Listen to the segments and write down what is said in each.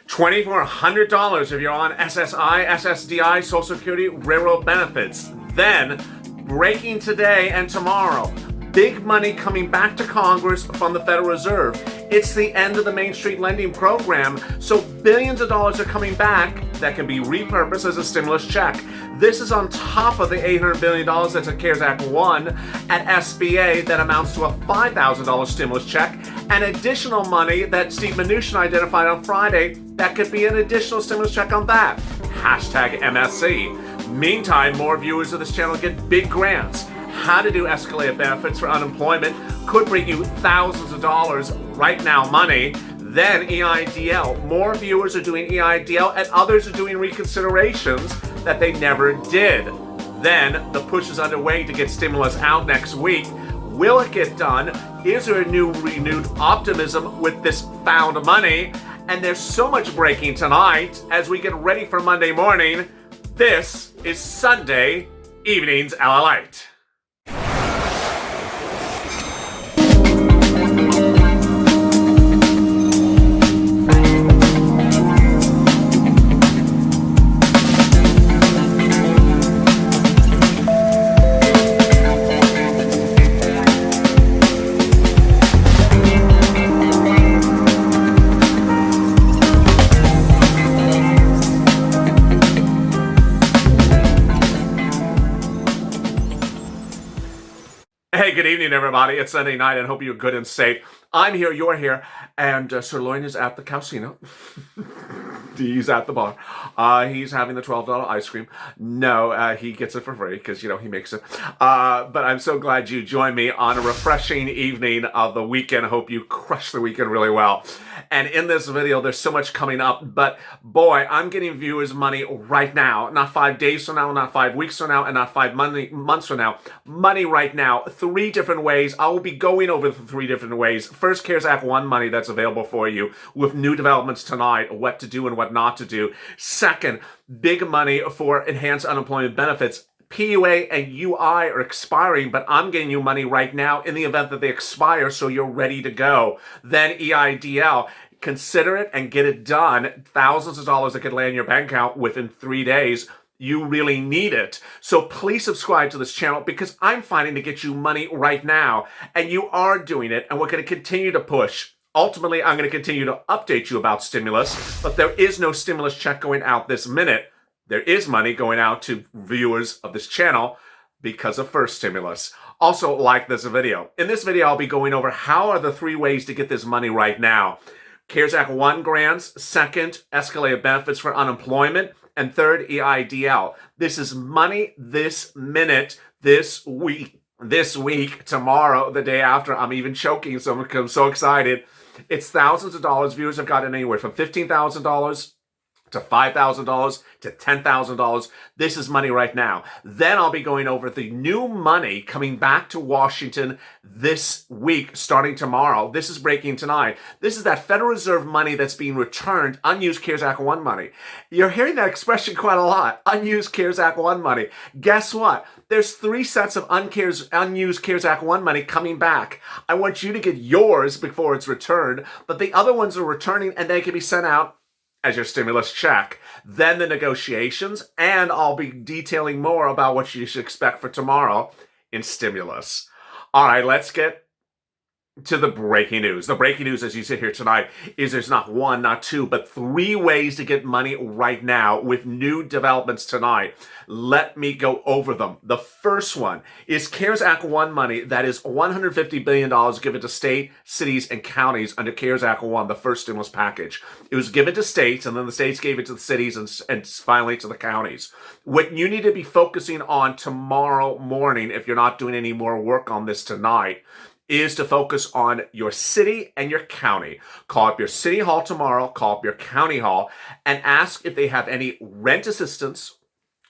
$2,400 if you're on SSI, SSDI, Social Security, Railroad benefits. Then, breaking today and tomorrow, big money coming back to Congress from the Federal Reserve. It's the end of the Main Street lending program, so billions of dollars are coming back that can be repurposed as a stimulus check. This is on top of the $800 billion that's a CARES Act 1 at SBA that amounts to a $5,000 stimulus check, and additional money that Steve Mnuchin identified on Friday that could be an additional stimulus check on that. Hashtag MSC. Meantime, more viewers of this channel get big grants. How to do escalated benefits for unemployment could bring you thousands of dollars right now money. Then EIDL. More viewers are doing EIDL and others are doing reconsiderations that they never did. Then the push is underway to get stimulus out next week. Will it get done? Is there a new renewed optimism with this found money? And there's so much breaking tonight as we get ready for Monday morning. This is Sunday Evening's LALATE. Hey, good evening, everybody. It's Sunday night, and hope you're good and safe. I'm here, you're here, and Sirloin is at the casino. He's at the bar. He's having the $12 ice cream. No, he gets it for free because, you know, he makes it. But I'm so glad you joined me on a refreshing evening of the weekend. I hope you crush the weekend really well. And in this video, there's so much coming up, but boy, I'm getting viewers money right now. Not 5 days from now, not 5 weeks from now, and not 5 months from now. Money right now. 3 different ways. I will be going over the 3 different ways. First, CARES Act 1 money that's available for you with new developments tonight, what to do and what not to do. Second, big money for enhanced unemployment benefits. PUA and UI are expiring, but I'm getting you money right now in the event that they expire, so you're ready to go. Then EIDL. Consider it and get it done. Thousands of dollars that could land in your bank account within 3 days. You really need it. So please subscribe to this channel because I'm finding to get you money right now. And you are doing it, and we're going to continue to push. Ultimately, I'm going to continue to update you about stimulus, but there is no stimulus check going out this minute. There is money going out to viewers of this channel because of first stimulus. Also, like this video. In this video, I'll be going over how are the 3 ways to get this money right now. CARES Act 1 grants. Second, escalated benefits for unemployment. And third, EIDL. This is money this minute, this week, tomorrow, the day after. I'm even choking, so I'm so excited. It's thousands of dollars. Viewers have gotten anywhere from $15,000 to $5,000 to $10,000. This is money right now. Then I'll be going over the new money coming back to Washington this week, starting tomorrow. This is breaking tonight. This is that Federal Reserve money that's being returned, unused CARES Act 1 money. You're hearing that expression quite a lot, unused CARES Act 1 money. Guess what? There's 3 sets of unused CARES Act 1 money coming back. I want you to get yours before it's returned, but the other ones are returning and they can be sent out as your stimulus check. Then the negotiations, and I'll be detailing more about what you should expect for tomorrow in stimulus. All right, let's get to the breaking news. The breaking news as you sit here tonight is there's not 1, not 2, but 3 ways to get money right now with new developments tonight. Let me go over them. The first one is CARES Act 1 money that is $150 billion given to state, cities, and counties under CARES Act 1, the first stimulus package. It was given to states, and then the states gave it to the cities and finally to the counties. What you need to be focusing on tomorrow morning, if you're not doing any more work on this tonight, is to focus on your city and your county. Call up your city hall tomorrow, call up your county hall, and ask if they have any rent assistance,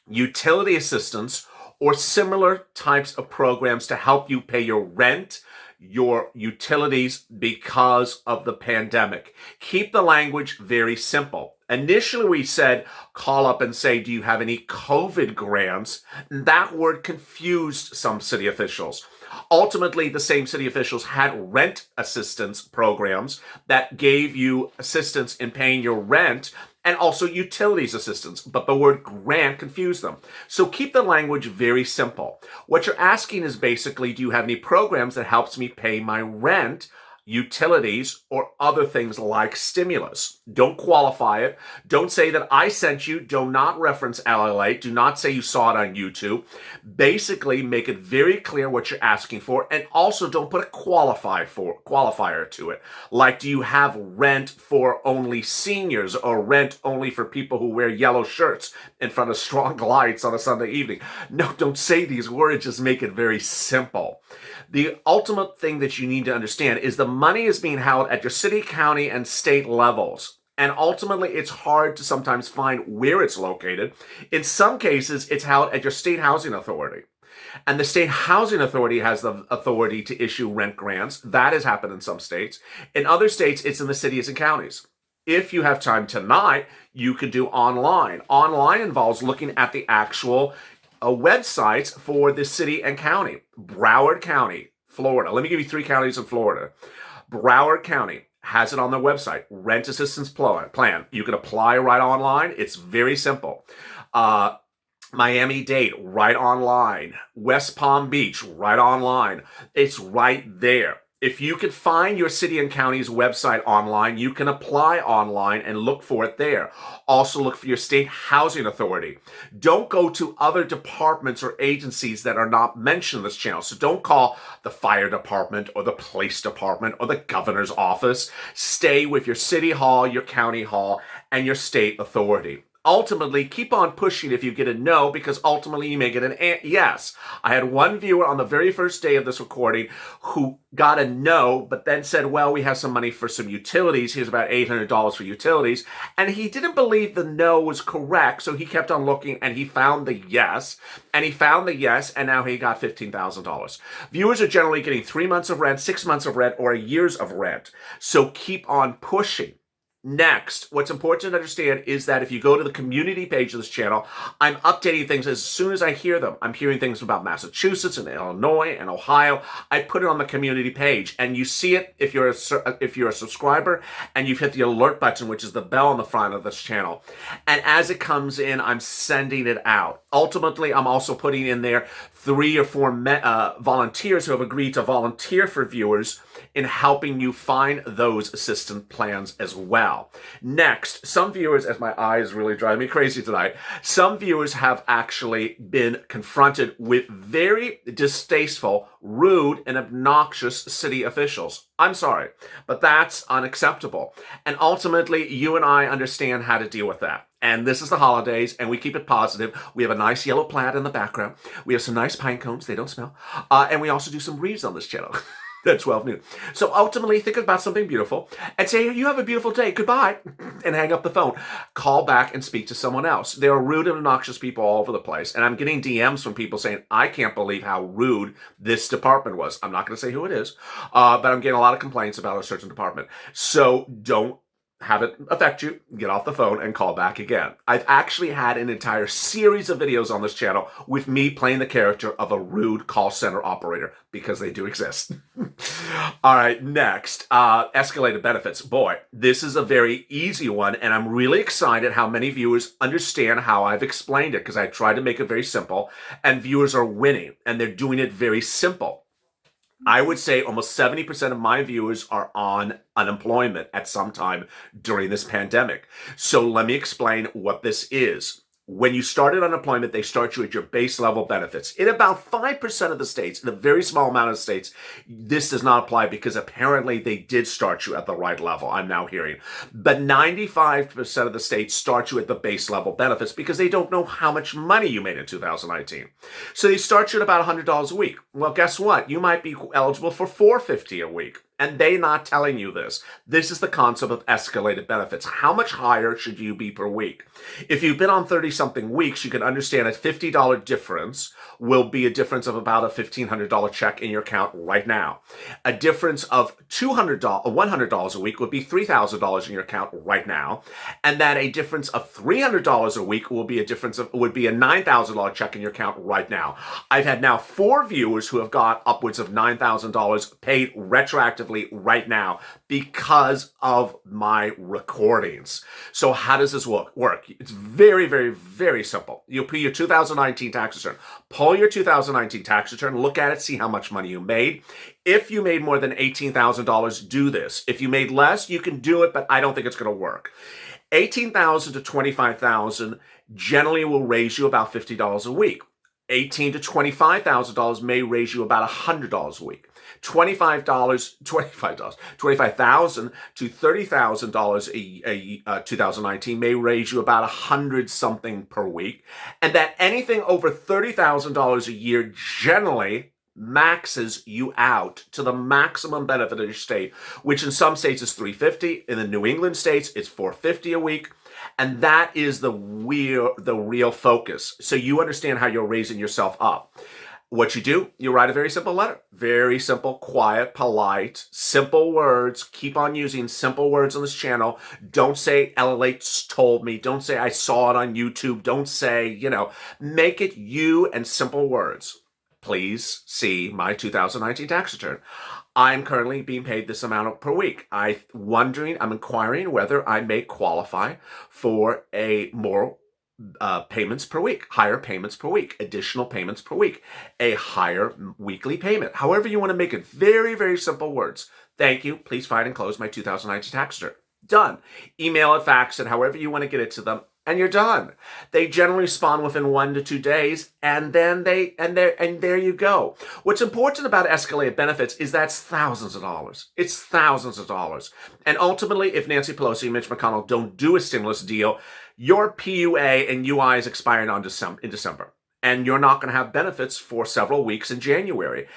utility assistance, or similar types of programs to help you pay your rent, your utilities because of the pandemic. Keep the language very simple. Initially, we said, call up and say, do you have any COVID grants? That word confused some city officials. Ultimately, the same city officials had rent assistance programs that gave you assistance in paying your rent and also utilities assistance, but the word grant confused them. So keep the language very simple. What you're asking is basically, do you have any programs that helps me pay my rent, utilities, or other things like stimulus? Don't qualify it. Don't say that I sent you. Do not reference LALATE. Do not say you saw it on YouTube. Basically, make it very clear what you're asking for, and also don't put a qualifier to it. Like, do you have rent for only seniors or rent only for people who wear yellow shirts in front of strong lights on a Sunday evening? No, don't say these words. Just make it very simple. The ultimate thing that you need to understand is the money is being held at your city, county, and state levels. And ultimately, it's hard to sometimes find where it's located. In some cases, it's held at your state housing authority. And the state housing authority has the authority to issue rent grants. That has happened in some states. In other states, it's in the cities and counties. If you have time tonight, you could do online. Online involves looking at the actual websites for the city and county. Broward County, Florida. Let me give you 3 counties in Florida. Broward County has it on their website. Rent assistance plan. You can apply right online. It's very simple. Miami-Dade, right online. West Palm Beach, right online. It's right there. If you can find your city and county's website online, you can apply online and look for it there. Also look for your state housing authority. Don't go to other departments or agencies that are not mentioned in this channel. So don't call the fire department or the police department or the governor's office. Stay with your city hall, your county hall, and your state authority. Ultimately, keep on pushing if you get a no, because ultimately you may get an yes. I had one viewer on the very first day of this recording who got a no, but then said, well, we have some money for some utilities. Here's about $800 for utilities. And he didn't believe the no was correct, so he kept on looking and he found the yes. And he found the yes, and now he got $15,000. Viewers are generally getting 3 months of rent, 6 months of rent, or a year's of rent. So keep on pushing. Next, what's important to understand is that if you go to the community page of this channel, I'm updating things as soon as I hear them. I'm hearing things about Massachusetts and Illinois and Ohio. I put it on the community page, and you see it if you're a subscriber and you've hit the alert button, which is the bell on the front of this channel. And as it comes in, I'm sending it out. Ultimately, I'm also putting in there 3 or 4 volunteers who have agreed to volunteer for viewers in helping you find those assistance plans as well. Next, some viewers, as my eyes really drive me crazy tonight, some viewers have actually been confronted with very distasteful, rude, and obnoxious city officials. I'm sorry, but that's unacceptable. And ultimately, you and I understand how to deal with that. And this is the holidays, and we keep it positive. We have a nice yellow plaid in the background. We have some nice pine cones. They don't smell. And we also do some reads on this channel. At 12 noon. So ultimately, think about something beautiful and say, you have a beautiful day. Goodbye. And hang up the phone. Call back and speak to someone else. There are rude and obnoxious people all over the place. And I'm getting DMs from people saying, I can't believe how rude this department was. I'm not going to say who it is, but I'm getting a lot of complaints about a certain department. So don't have it affect you, get off the phone and call back again. I've actually had an entire series of videos on this channel with me playing the character of a rude call center operator, because they do exist. All right, next, escalated benefits. Boy, this is a very easy one, and I'm really excited how many viewers understand how I've explained it, because I tried to make it very simple, and viewers are winning, and they're doing it very simple. I would say almost 70% of my viewers are on unemployment at some time during this pandemic. So let me explain what this is. When you start at unemployment, they start you at your base level benefits. In about 5% of the states, in a very small amount of states, this does not apply because apparently they did start you at the right level, I'm now hearing. But 95% of the states start you at the base level benefits because they don't know how much money you made in 2019. So they start you at about $100 a week. Well, guess what? You might be eligible for $450 a week. And they not telling you this. This is the concept of escalated benefits. How much higher should you be per week? If you've been on 30-something weeks, you can understand a $50 difference will be a difference of about a $1,500 check in your account right now. A difference of $100 a week would be $3,000 in your account right now. And that a difference of $300 a week would be a $9,000 check in your account right now. I've had now 4 viewers who have got upwards of $9,000 paid retroactively right now because of my recordings. So how does this work? It's very, very, very simple. You pay your 2019 tax return. Pull your 2019 tax return, look at it, see how much money you made. If you made more than $18,000, do this. If you made less, you can do it, but I don't think it's going to work. $18,000 to $25,000 generally will raise you about $50 a week. $18,000 to $25,000 may raise you about $100 a week. $25,000 to $30,000 2019 may raise you about 100 something per week. And that anything over $30,000 a year generally maxes you out to the maximum benefit of your state, which in some states is $350. In the New England states, it's $450 a week. And that is the real focus. So you understand how you're raising yourself up. What you do, you write a very simple letter. Very simple, quiet, polite, simple words. Keep on using simple words on this channel. Don't say LALATE told me. Don't say I saw it on YouTube. Don't say, make it you and simple words. Please see my 2019 tax return. I'm currently being paid this amount per week. I'm inquiring whether I may qualify for a more payments per week, higher payments per week, additional payments per week, a higher weekly payment. However you want to make it. Very, very simple words. Thank you. Please find and close my 2019 tax return. Done. Email it, fax it, however you want to get it to them, and you're done. They generally respond within 1 to 2 days, and then there you go. What's important about escalated benefits is that's thousands of dollars. It's thousands of dollars. And ultimately, if Nancy Pelosi and Mitch McConnell don't do a stimulus deal, your PUA and UI is expiring in December. And you're not going to have benefits for several weeks in January.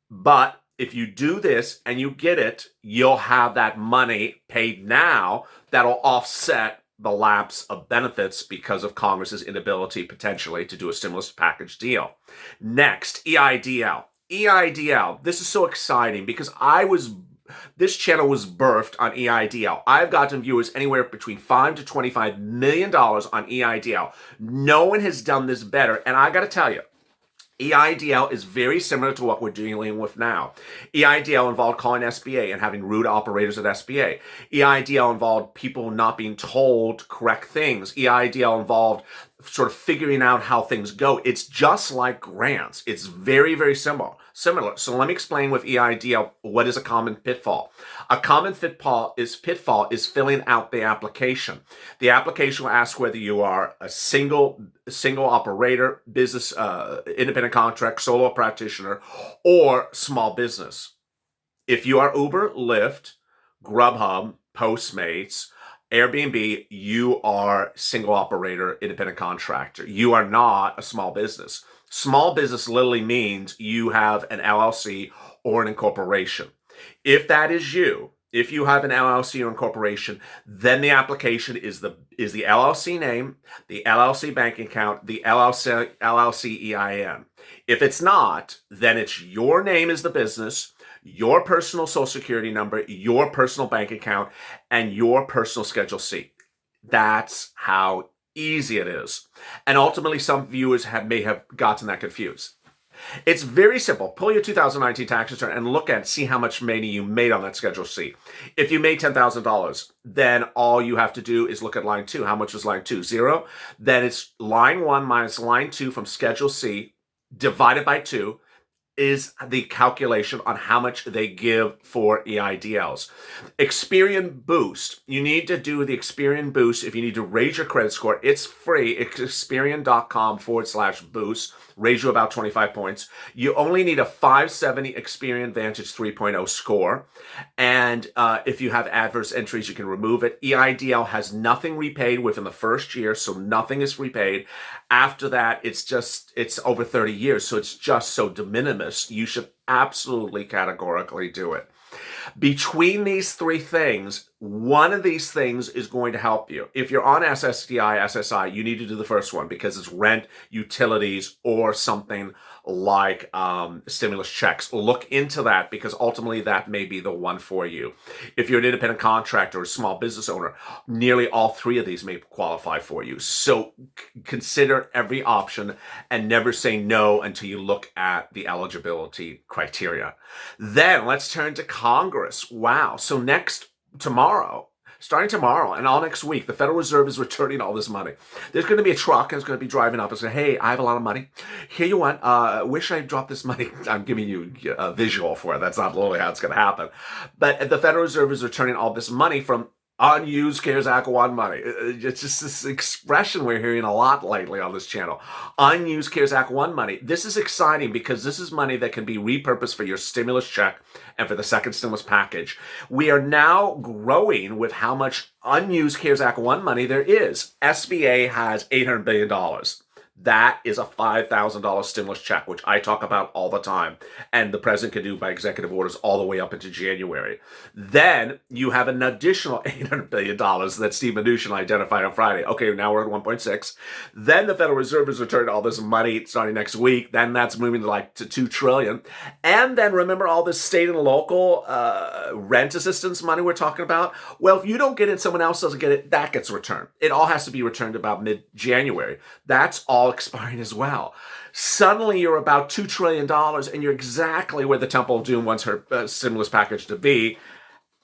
But if you do this and you get it, you'll have that money paid now that'll offset the lapse of benefits because of Congress's inability potentially to do a stimulus package deal. Next, EIDL. EIDL. This is so exciting because this channel was birthed on EIDL. I've gotten viewers anywhere between $5 to $25 million on EIDL. No one has done this better. And I got to tell you, EIDL is very similar to what we're dealing with now. EIDL involved calling SBA and having rude operators at SBA. EIDL involved people not being told correct things. EIDL involved sort of figuring out how things go. It's just like grants. It's very, very similar. So let me explain with EIDL what is a common pitfall. A common pitfall is filling out the application. The application will ask whether you are a single operator, business, independent contract, solo practitioner, or small business. If you are Uber, Lyft, Grubhub, Postmates, Airbnb, you are single operator, independent contractor. You are not a small business. Small business literally means you have an LLC or an incorporation. If that is you, if you have an LLC or incorporation, then the application is the LLC name, the LLC bank account, the LLC EIN. If it's not, then it's your name as the business, your personal social security number, your personal bank account, and your personal Schedule C. That's how easy it is. And ultimately, some viewers may have gotten that confused. It's very simple. Pull your 2019 tax return and look at see how much money you made on that Schedule C. If you made $10,000, then all you have to do is look at line 2. How much was line 2? 0. Then it's line 1 minus line 2 from Schedule C divided by 2 is the calculation on how much they give for EIDLs. Experian Boost. You need to do the Experian Boost if you need to raise your credit score. It's free. It's Experian.com/boost. Raise you about 25 points. You only need a 570 Experian Vantage 3.0 score. And if you have adverse entries, you can remove it. EIDL has nothing repaid within the first year, so nothing is repaid. After that, it's over 30 years, so it's just so de minimis. You should absolutely categorically do it. Between these three things, one of these things is going to help you. If you're on SSDI, SSI, you need to do the first one because it's rent, utilities, or something like stimulus checks. Look into that because ultimately that may be the one for you. If you're an independent contractor or a small business owner, nearly all three of these may qualify for you. So consider every option and never say no until you look at the eligibility criteria. Then let's turn to Congress. Wow. So starting tomorrow and all next week, the Federal Reserve is returning all this money. There's going to be a truck and it's going to be driving up and say, hey, I have a lot of money. Here you want. Where should I drop this money? I'm giving you a visual for it. That's not literally how it's going to happen. But the Federal Reserve is returning all this money from unused CARES Act 1 money. It's just this expression we're hearing a lot lately on this channel. Unused CARES Act 1 money. This is exciting because this is money that can be repurposed for your stimulus check and for the second stimulus package. We are now growing with how much unused CARES Act 1 money there is. SBA has $800 billion. That is a $5,000 stimulus check, which I talk about all the time. And the president can do by executive orders all the way up into January. Then you have an additional $800 billion that Steve Mnuchin identified on Friday. Okay, now we're at 1.6. Then the Federal Reserve is returning all this money starting next week. Then that's moving to 2 trillion. And then remember all this state and local rent assistance money we're talking about? Well, if you don't get it, someone else doesn't get it, that gets returned. It all has to be returned about mid-January. That's all expiring as well. Suddenly you're about $2 trillion and you're exactly where the Temple of Doom wants her stimulus package to be.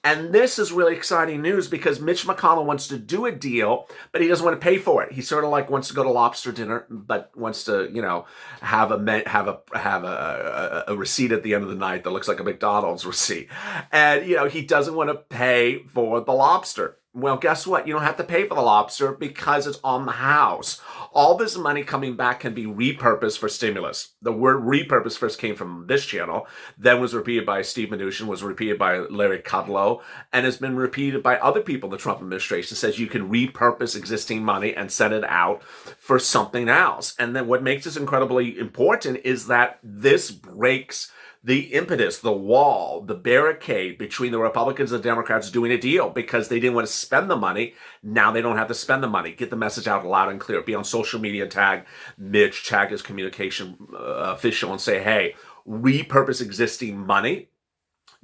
And this is really exciting news because Mitch McConnell wants to do a deal, but he doesn't want to pay for it. He sort of like wants to go to lobster dinner, but wants to, have a receipt at the end of the night that looks like a McDonald's receipt. And, he doesn't want to pay for the lobster. Well, guess what? You don't have to pay for the lobster because it's on the house. All this money coming back can be repurposed for stimulus. The word repurpose first came from this channel, then was repeated by Steve Mnuchin, was repeated by Larry Kudlow, and has been repeated by other people in the Trump administration. Says you can repurpose existing money and send it out for something else. And then what makes this incredibly important is that this breaks the impetus, the wall, the barricade between the Republicans and the Democrats doing a deal because they didn't want to spend the money. Now they don't have to spend the money. Get the message out loud and clear. Be on social media, tag Mitch, tag his communication official and say, hey, repurpose existing money.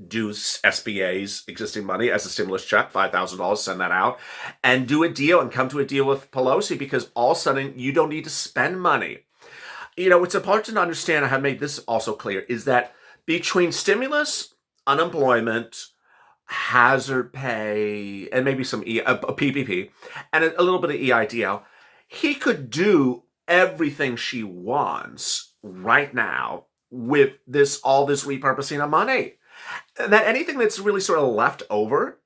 Do SBA's existing money as a stimulus check, $5,000, send that out, and do a deal and come to a deal with Pelosi because all of a sudden you don't need to spend money. It's important to understand, I have made this also clear, is that between stimulus, unemployment, hazard pay, and maybe some PPP, and a little bit of EIDL, he could do everything she wants right now with all this repurposing of money. And that anything that's really sort of left over,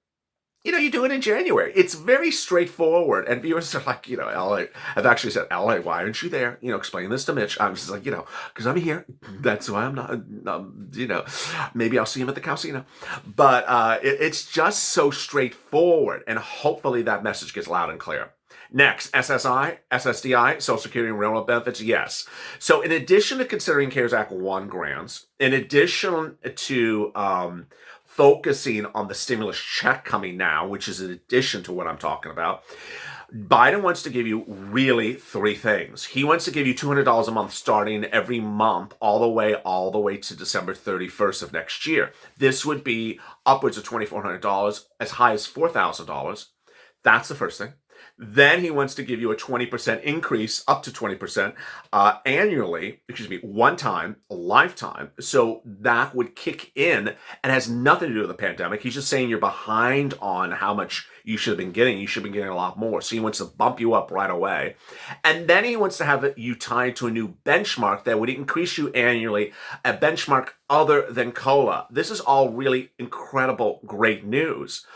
you do it in January. It's very straightforward. And viewers are like, LA, I've actually said, LA, why aren't you there? Explain this to Mitch. I'm just like, because I'm here. That's why I'm not, maybe I'll see him at the casino. But it's just so straightforward. And hopefully that message gets loud and clear. Next, SSI, SSDI, Social Security and Railroad benefits, yes. So in addition to considering CARES Act 1 grants, in addition to focusing on the stimulus check coming now, which is in addition to what I'm talking about, Biden wants to give you really 3 things. He wants to give you $200 a month starting every month all the way to December 31st of next year. This would be upwards of $2,400, as high as $4,000. That's the first thing. Then he wants to give you a 20% increase, up to 20% annually, one time, a lifetime. So that would kick in and has nothing to do with the pandemic. He's just saying you're behind on how much you should have been getting. You should have been getting a lot more. So he wants to bump you up right away. And then he wants to have you tied to a new benchmark that would increase you annually, a benchmark other than COLA. This is all really incredible, great news.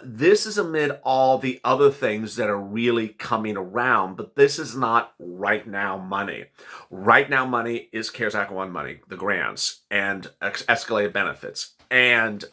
This is amid all the other things that are really coming around, but this is not right now money. Right now money is CARES Act 1 money, the grants, and escalated benefits, and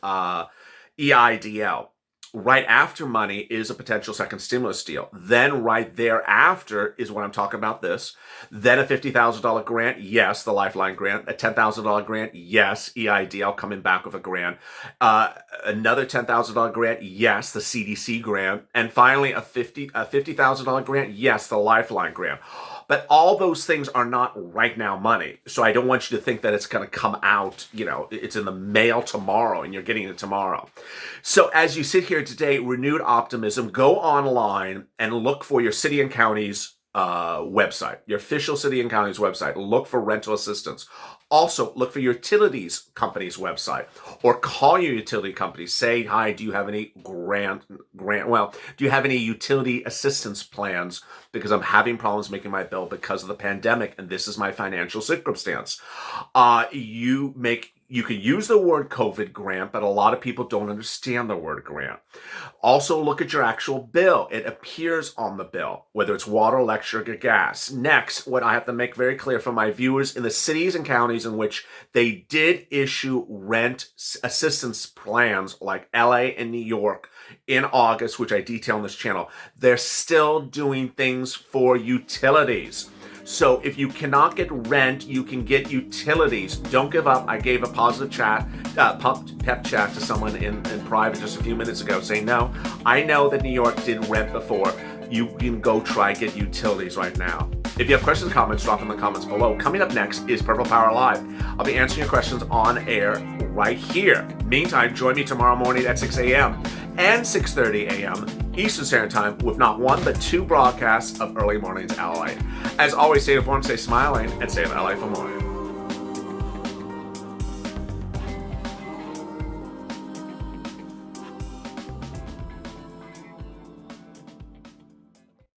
EIDL. Right after money is a potential second stimulus deal. Then right thereafter is when I'm talking about this. Then a $50,000 grant, yes, the Lifeline grant. A $10,000 grant, yes, EID, I'll come in back with a grant. Another $10,000 grant, yes, the CDC grant. And finally, a $50,000 grant, yes, the Lifeline grant. But all those things are not right now money. So I don't want you to think that it's going to come out, it's in the mail tomorrow and you're getting it tomorrow. So as you sit here today, renewed optimism, go online and look for your city and county's website, your official city and county's website. Look for rental assistance. Also, look for your utilities company's website or call your utility company. Say, hi, do you have any do you have any utility assistance plans? Because I'm having problems making my bill because of the pandemic and this is my financial circumstance. You can use the word COVID grant, but a lot of people don't understand the word grant. Also, look at your actual bill. It appears on the bill, whether it's water, electric, or gas. Next, what I have to make very clear for my viewers, in the cities and counties in which they did issue rent assistance plans, like LA and New York, in August, which I detail on this channel, they're still doing things for utilities. So if you cannot get rent, you can get utilities. Don't give up. I gave a positive pep chat to someone in private just a few minutes ago saying, no, I know that New York did rent before. You can go try get utilities right now. If you have questions, comments, drop them in the comments below. Coming up next is Purple Power Live. I'll be answering your questions on air right here. Meantime, join me tomorrow morning at 6 a.m. and 6:30 a.m. Eastern Standard Time with not one but two broadcasts of Early Mornings LA. As always, stay informed, stay smiling, and stay in LA for more.